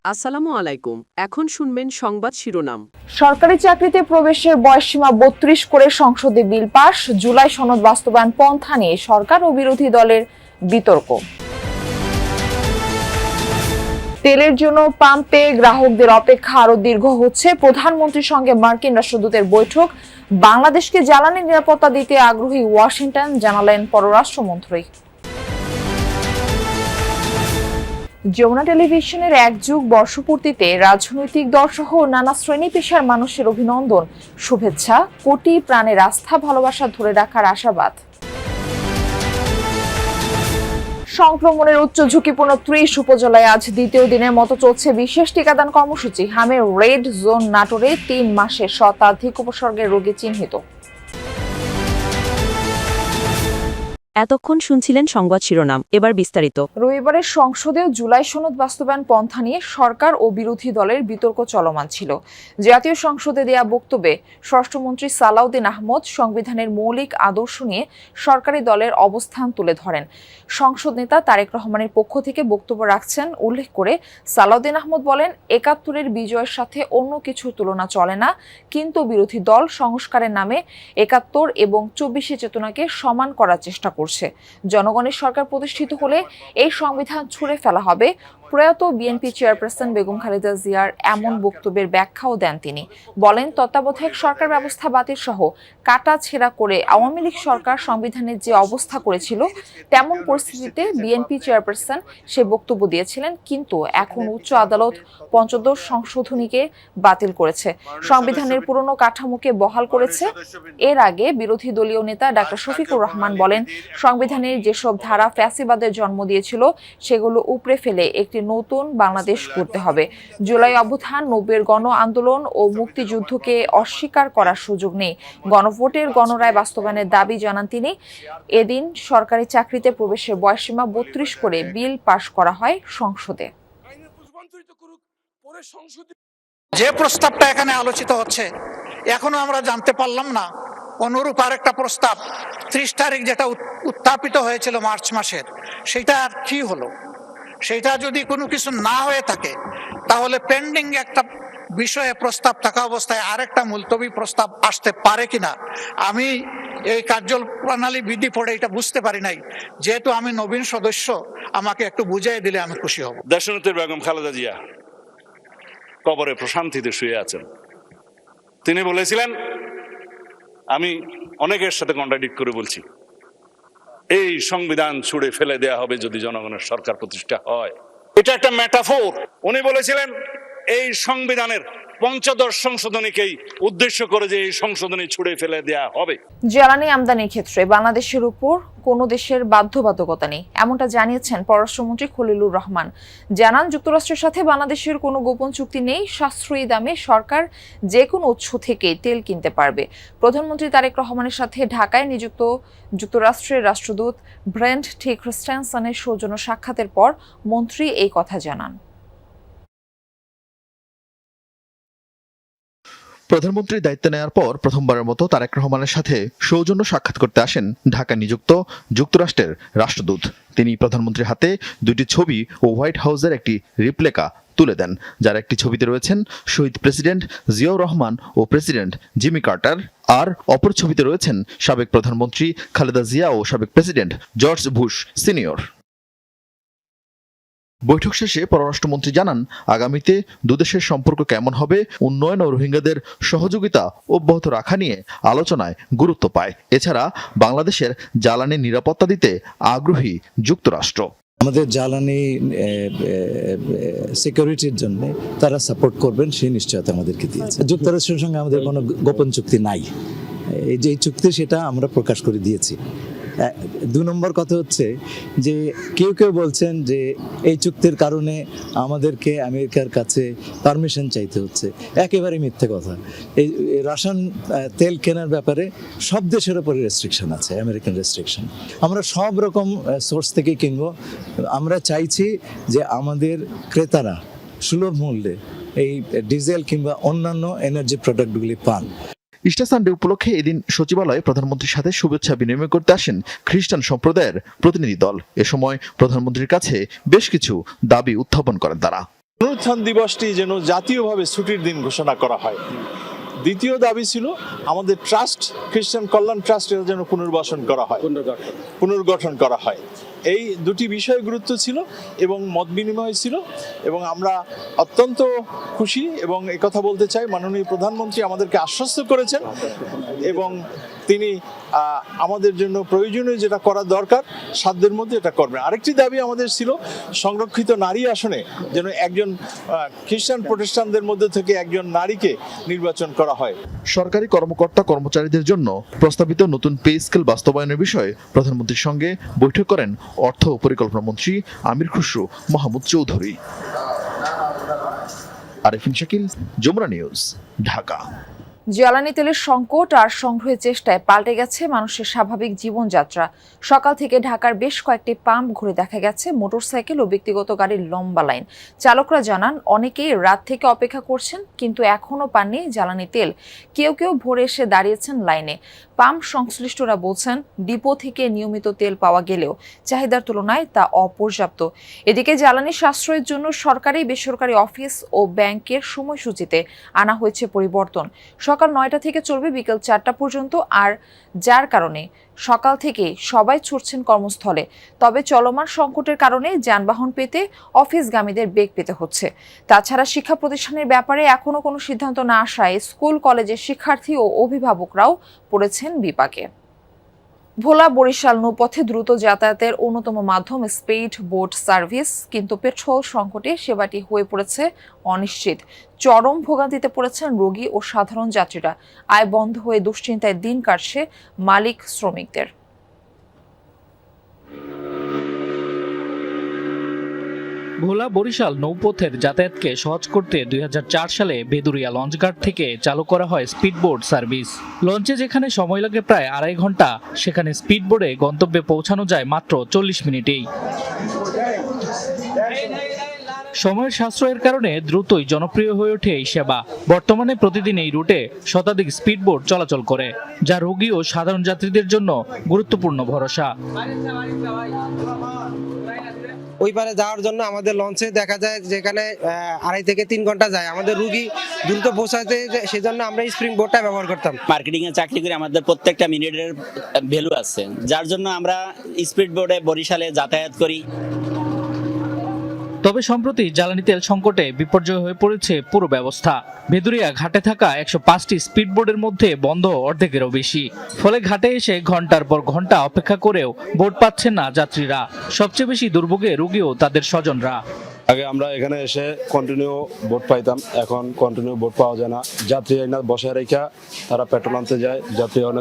আসসালামু আলাইকুম। এখন শুনবেন সংবাদ শিরোনাম। সরকারি চাকরিতে প্রবেশের বয়সসীমা ৩২ করে সংসদে বিল পাস, জুলাই সনদ বাস্তবায়ন পন্থা নিয়ে সরকার ও বিরোধী দলের বিতর্ক। তেলের জন্য পাম্পে গ্রাহকদের অপেক্ষা আরো দীর্ঘ হচ্ছে, প্রধানমন্ত্রীর সঙ্গে মার্কিন রাষ্ট্রদূতের বৈঠক। বাংলাদেশকে জ্বালানি নিরাপত্তা দিতে আগ্রহী ওয়াশিংটন, জানালেন পররাষ্ট্রমন্ত্রী। যমুনা টেলিভিশনের ১ যুগ বর্ষপূর্তিতে রাজনৈতিক দলসহ নানা শ্রেণী পেশার মানুষের অভিনন্দন, শুভেচ্ছা, কোটি প্রাণের আস্থা ভালোবাসা ধরে রাখার আশাবাদ। সংক্রমণের উচ্চ ঝুঁকিপূর্ণ ৩০ উপজেলায় আজ দ্বিতীয় দিনের মতো চলছে বিশেষ টিকাদান কর্মসূচি। হামের রেড জোন নাটোরে ৩ মাসে শতাধিক উপসর্গের রোগী চিহ্নিত। এতক্ষণ শুনছিলেন সংবাদ শিরোনাম, এবার বিস্তারিত। রবিবারের সংসদেও জুলাই সনদ বাস্তবায়ন পন্থা নিয়ে সরকার ও বিরোধী দলের বিতর্ক চলমান ছিল। জাতীয় সংসদে দেয়া বক্তব্যে স্বরাষ্ট্রমন্ত্রী সালাউদ্দিন আহমদ সংবিধানের মৌলিক আদর্শ নিয়ে সরকারি দলের অবস্থান তুলে ধরেন। সংসদ নেতা তারেক রহমানের পক্ষ থেকে বক্তব্য রাখছেন উল্লেখ করে সালাউদ্দিন আহমদ বলেন, ৭১-এর বিজয়ের সাথে অন্য কিছুর তুলনা চলে না, কিন্তু বিরোধী দল সংস্কারের নামে ৭১ এবং ২৪শে চেতনাকে সমান করার চেষ্টা করছে। জনগণের সরকার প্রতিষ্ঠিত হলে এই সংবিধান ছুঁড়ে ফেলা হবে। প্রয়াত বিএনপি চেয়ারপারসন বেগম খালেদা জিয়ার এমন বক্তব্যের ব্যাখ্যাও দেন তিনি। বলেন, তত্ত্বাবধায়ক সরকার ব্যবস্থা বাতিল সহ কাটা ছেঁড়া করে আওয়ামী লীগ সরকার সংবিধানের যে অবস্থা করেছিল, তেমন পরিস্থিতিতে বিএনপি চেয়ারপারসন সে বক্তব্য দিয়েছিলেন, কিন্তু এখন উচ্চ আদালত পঞ্চদশ সংশোধনীকে বাতিল করেছে, সংবিধানের পুরনো কাঠামোকে বহাল করেছে। এর আগে বিরোধী দলীয় নেতা ডাক্তার শফিকুর রহমান বলেন, সংবিধানের যেসব ধারা ফ্যাসিবাদের জন্ম দিয়েছিল সেগুলো উপড়ে ফেলে একটি নতুন বাংলাদেশ করতে হবে। জুলাই অভ্যুত্থান, ৯০-এর গণ আন্দোলন ও মুক্তিযুদ্ধকে অস্বীকার করার সুযোগ নেই। গণভোটের গণরায় বাস্তবায়নের দাবি জানান তিনি। এদিন সরকারি চাকরিতে প্রবেশের বয়সসীমা ৩২ করে বিল পাশ করা হয় সংসদে। যে প্রস্তাবটা এখানে আলোচিত হচ্ছে, এখনো আমরা জানতে পারলাম না অনুরূপ আরেকটা প্রস্তাব ৩০ তারিখ যেটা উত্থাপিত হয়েছিল মার্চ মাসের, সেটা আর কি হলো। সেটা যদি কোনো কিছু না হয়ে থাকে, তাহলে পেন্ডিং একটা বিষয়ে প্রস্তাব থাকা অবস্থায় আরেকটা মুলতবি প্রস্তাব আসতে পারে কিনা, আমি এই কার্যপ্রণালী বিধি পড়ে এটা বুঝতে পারি নাই। যেহেতু আমি নবীন সদস্য, আমাকে একটু বুঝিয়ে দিলে আমি খুশি হব। দেশনেত্রী বেগম খালেদা জিয়া কবরে প্রশান্তিতে শুয়ে আছেন। তিনি বলেছিলেন, আমি অনেকের সাথে কন্ট্রাডিক্ট করে বলছি, এই সংবিধান ছুঁড়ে ফেলে দেয়া হবে যদি জনগণের সরকার প্রতিষ্ঠা হয়। এটা একটা মেটাফোর। উনি বলেছিলেন এই সংবিধানের পঞ্চদশ সংশোধনীকেই উদ্দেশ্য করে যে এই সংশোধনী ছুঁড়ে ফেলে দেয়া হবে। জ্বালানি আমদানির ক্ষেত্রে বাংলাদেশের উপর কোনো দেশের বাধ্যবাধকতা নেই, এমনটা জানিয়েছেন পররাষ্ট্রমন্ত্রী খলিলুর রহমান। জানান, যুক্তরাষ্ট্রের সাথে বাংলাদেশের কোনো গোপন চুক্তি নেই, সাশ্রয়ী দামে সরকার যে কোনো উৎস থেকে তেল কিনতে পারবে। প্রধানমন্ত্রী তারেক রহমানের সাথে ঢাকায় নিযুক্ত যুক্তরাষ্ট্রের রাষ্ট্রদূত ব্রেন্ট টি ক্রিস্টেনসনের সৌজন্য সাক্ষাতের পর মন্ত্রী এই কথা জানান। প্রধানমন্ত্রীর দায়িত্ব নেওয়ার পর প্রথমবারের মতো তারেক রহমানের সাথে সৌজন্য সাক্ষাৎ করতে আসেন ঢাকায় নিযুক্ত যুক্তরাষ্ট্রের রাষ্ট্রদূত। তিনি প্রধানমন্ত্রীর হাতে 2টি ছবি ও হোয়াইট হাউসের একটি রিপ্লিকা তুলে দেন, যার একটি ছবিতে রয়েছেন শহীদ প্রেসিডেন্ট জিয়াউর রহমান ও প্রেসিডেন্ট জিমি কার্টার, আর অপর ছবিতে রয়েছেন সাবেক প্রধানমন্ত্রী খালেদা জিয়া ও সাবেক প্রেসিডেন্ট জর্জ বুশ সিনিয়র। বৈঠক শেষে পররাষ্ট্রমন্ত্রী জানান, আগামীতে দুদেশের সম্পর্ক কেমন হবে, উন্নয়ন ও রোহিঙ্গাদের সহযোগিতা অব্যাহত রাখা নিয়ে আলোচনায় গুরুত্ব পায়। এছাড়া বাংলাদেশের জ্বালানি নিরাপত্তা দিতে আগ্রহী যুক্তরাষ্ট্র। আমাদের জ্বালানি সিকিউরিটির জন্য তারা সাপোর্ট করবেন সেই নিশ্চয়তা আমাদেরকে দিয়েছে। যুক্তরাষ্ট্রের সঙ্গে আমাদের কোনো গোপন চুক্তি নাই, এই যে চুক্তি সেটা আমরা প্রকাশ করে দিয়েছি। 2 নম্বর কথা হচ্ছে যে কেউ কেউ বলছেন যে এই চুক্তির কারণে আমাদেরকে আমেরিকার কাছে পারমিশন চাইতে হচ্ছে, একেবারে মিথ্যে কথা। এই রাশিয়ান তেল কেনার ব্যাপারে সব দেশের উপরে রেস্ট্রিকশন আছে, আমেরিকান রেস্ট্রিকশন। আমরা সব রকম সোর্স থেকে কিনবো। আমরা চাইছি যে আমাদের ক্রেতারা সুলভ মূল্যে এই ডিজেল কিংবা অন্যান্য এনার্জি প্রোডাক্টগুলি পান। ইস্টার সানডে উপলক্ষে এদিন সচিবালয়ে প্রধানমন্ত্রীর সাথে শুভেচ্ছা বিনিময় করতে আসেন খ্রিস্টান সম্প্রদায়ের প্রতিনিধি দল। এ সময় প্রধানমন্ত্রীর কাছে বেশ কিছু দাবি উত্থাপন করেন তারা। পুনরুত্থান দিবসটি যেন জাতীয়ভাবে ছুটির দিন ঘোষণা করা হয়। দ্বিতীয় দাবি ছিল আমাদের ট্রাস্ট, খ্রিস্টান কল্যাণ ট্রাস্ট, এটা যেন পুনর্গঠন করা হয়। এই দুটি বিষয় গুরুত্ব ছিল এবং মত বিনিময় ছিল, এবং আমরা অত্যন্ত খুশি এবং একথা বলতে চাই মাননীয় প্রধানমন্ত্রী আমাদেরকে আশ্বস্ত করেছেন এবং তিনি আমাদের জন্য প্রয়োজনীয় যেটা করা দরকার সাধ্যের মধ্যে এটা করবেন। আরেকটি দাবি আমাদের ছিল সংরক্ষিত নারী আসনে যেন একজন খ্রিস্টান প্রতিষ্ঠানদের মধ্যে থেকে একজন নারীকে নির্বাচন করা হয়। সরকারি কর্মকর্তা কর্মচারীদের জন্য প্রস্তাবিত নতুন পে স্কেল বাস্তবায়নের বিষয়ে প্রধানমন্ত্রীর সঙ্গে বৈঠক করেন অর্থ ও পরিকল্পনা মন্ত্রী আমির খুসরো মাহমুদ চৌধুরী। আরেফিন শাকিল, যমুনা নিউজ, ঢাকা। জ্বালানি তেলের সংকট আর সংগ্রহের চেষ্টায় পাল্টে গেছে মানুষের স্বাভাবিক জীবনযাত্রা। সকাল থেকে ঢাকার বেশ কয়েকটি পাম্প ঘুরে দেখা গেছে মোটরসাইকেল ও ব্যক্তিগত গাড়ির লম্বা লাইন। চালকরা জানান অনেকেই রাত থেকে অপেক্ষা করছেন, কিন্তু এখনও পাননি জ্বালানি তেল। কেউ কেউ ভোরে এসে দাঁড়িয়েছেন লাইনে। পাম্প সংশ্লিষ্টরা বলছেন ডিপো থেকে নিয়মিত তেল পাওয়া গেলেও চাহিদার তুলনায় তা অপর্যাপ্ত। এদিকে জ্বালানি সাশ্রয়ের জন্য সরকারি বেসরকারি অফিস ও ব্যাংকের সময়সূচিতে আনা হয়েছে পরিবর্তন। সকাল 9টা থেকে চলবে বিকেল 4টা পর্যন্ত, আর যার কারণে সকাল থেকে সবাই ছুটছেন কর্মস্থলে। তবে চলমান সংকটের কারণে যানবাহন পেতে অফিসগামীদের বেগ পেতে হচ্ছে। তাছাড়া শিক্ষা প্রতিষ্ঠানের ব্যাপারে এখনো কোনো সিদ্ধান্ত না আসায় স্কুল কলেজের শিক্ষার্থী ও অভিভাবকরাও পড়েছেন বিপাকে। ভোলা বরিশাল নৌপথে দ্রুত যাতায়াতের অন্যতম মাধ্যম স্পিড বোট সার্ভিস, কিন্তু পেট্রোল সংকটে সেবাটি হয়ে পড়েছে অনিশ্চিত। চরম ভোগান্তিতে পড়েছেন রোগী ও সাধারণ যাত্রীরা। আয় বন্ধ হয়ে দুশ্চিন্তায় দিন কাটছে মালিক শ্রমিকদের। ভোলা বরিশাল নৌপথের যাতায়াতকে সহজ করতে 2004 সালে বেদুরিয়া লঞ্চঘাট থেকে চালু করা হয় স্পিডবোট সার্ভিস। লঞ্চে যেখানে সময় লাগে প্রায় 2.5 ঘন্টা, সেখানে স্পিডবোটে গন্তব্যে পৌঁছানো যায় মাত্র 40 মিনিটেই। সময়ের সাশ্রয়ের কারণে দ্রুতই জনপ্রিয় হয়ে ওঠে এই সেবা। বর্তমানে প্রতিদিন এই রুটে শতাধিক স্পিডবোট চলাচল করে, যা রোগী ও সাধারণ যাত্রীদের জন্য গুরুত্বপূর্ণ ভরসা। ওই পারে যাওয়ার জন্য আমাদের লঞ্চে দেখা যায় যেখানে 2.5 থেকে 3 ঘন্টা যায়। আমাদের রুগী দ্রুত পৌঁছাতে, সেজন্য আমরা স্প্রিং বোটটা ব্যবহার করতাম। মার্কেটিং এ চাকরি করে আমাদের প্রত্যেকটা মিনিটের ভ্যালু আছে, যার জন্য আমরা স্পিড বোটে বরিশালে যাতায়াত করি। তবে সম্প্রতি জ্বালানি তেল সংকটে বিপর্যয় হয়ে পড়েছে পুরো ব্যবস্থা। ভেদুরিয়া ঘাটে থাকা 105টি স্পিডবোটের মধ্যে বন্ধ অর্ধেকেরও বেশি। ফলে ঘাটে এসে ঘন্টার পর ঘন্টা অপেক্ষা করেও বোট পাচ্ছেন না যাত্রীরা। সবচেয়ে বেশি দুর্ভোগে রোগী ও তাদের স্বজনরা। আগে আমরা এখানে এসে কন্টিনিউ বোট পাইতাম, এখন কন্টিনিউ বোট পাওয়া যায় না। যাত্রী বসে রেখা তারা পেট্রোল আনতে যায়, যাত্রী অনেক